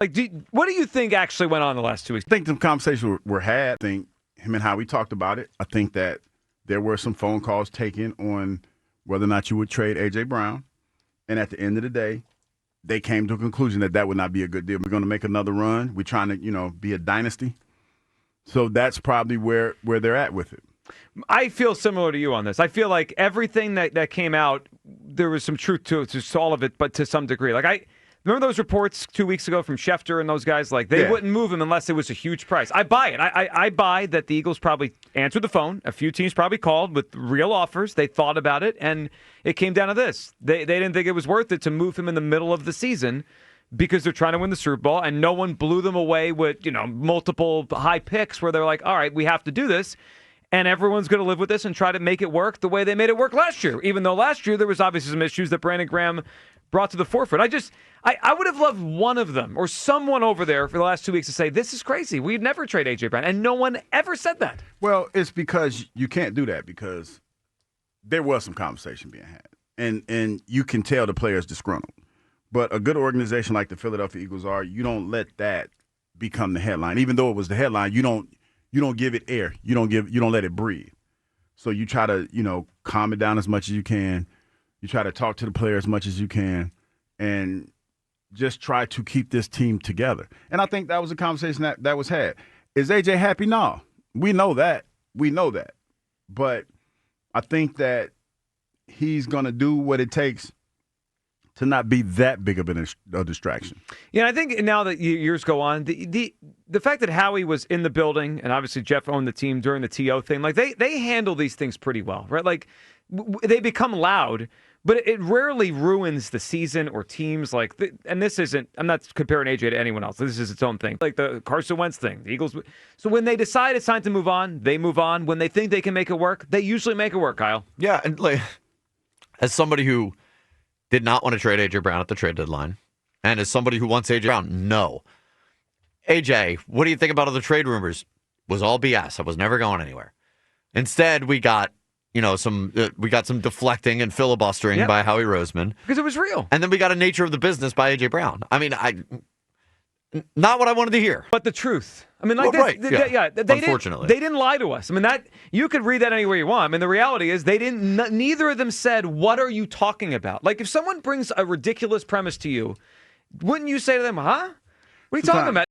Like, what do you think actually went on the last 2 weeks? I think the conversations were had. I think him and Howie talked about it. I think that there were some phone calls taken on whether or not you would trade A.J. Brown. And at the end of the day, they came to a conclusion that would not be a good deal. We're going to make another run. We're trying to, be a dynasty. So that's probably where they're at with it. I feel similar to you on this. I feel like everything that came out, there was some truth to all of it, but to some degree. Like, remember those reports 2 weeks ago from Schefter and those guys? Like, they wouldn't move him unless it was a huge price. I buy it. I buy that the Eagles probably answered the phone. A few teams probably called with real offers. They thought about it, and it came down to this. They didn't think it was worth it to move him in the middle of the season because they're trying to win the Super Bowl, and no one blew them away with, multiple high picks where they're like, all right, we have to do this. And everyone's going to live with this and try to make it work the way they made it work last year, even though last year there was obviously some issues that Brandon Graham brought to the forefront. I would have loved one of them or someone over there for the last 2 weeks to say, this is crazy. We'd never trade A.J. Brown. And no one ever said that. Well, it's because you can't do that because there was some conversation being had. And you can tell the players disgruntled. But a good organization like the Philadelphia Eagles are, you don't let that become the headline. Even though it was the headline, you don't give it air. You don't let it breathe. So you try to, calm it down as much as you can. You try to talk to the player as much as you can and just try to keep this team together. And I think that was a conversation that was had. Is AJ happy? No. We know that. But I think that he's going to do what it takes to not be that big of a distraction. Yeah, I think now that years go on, the fact that Howie was in the building and obviously Jeff owned the team during the TO thing, like they handle these things pretty well, right? Like they become loud, but it rarely ruins the season or teams. And this isn't, I'm not comparing AJ to anyone else. This is its own thing. Like the Carson Wentz thing, the Eagles. So when they decide it's time to move on, they move on. When they think they can make it work, they usually make it work, Kyle. Yeah, and as somebody who did not want to trade A.J. Brown at the trade deadline, and as somebody who wants A.J. Brown, no. A.J., what do you think about all the trade rumors? Was all BS. I was never going anywhere. Instead, we got some deflecting and filibustering by Howie Roseman. Because it was real. And then we got a nature of the business by A.J. Brown. I mean, not what I wanted to hear. But the truth. I mean, unfortunately. They didn't lie to us. I mean, that you could read that any way you want. I mean, the reality is neither of them said, what are you talking about? Like, if someone brings a ridiculous premise to you, wouldn't you say to them, huh? What are you talking about?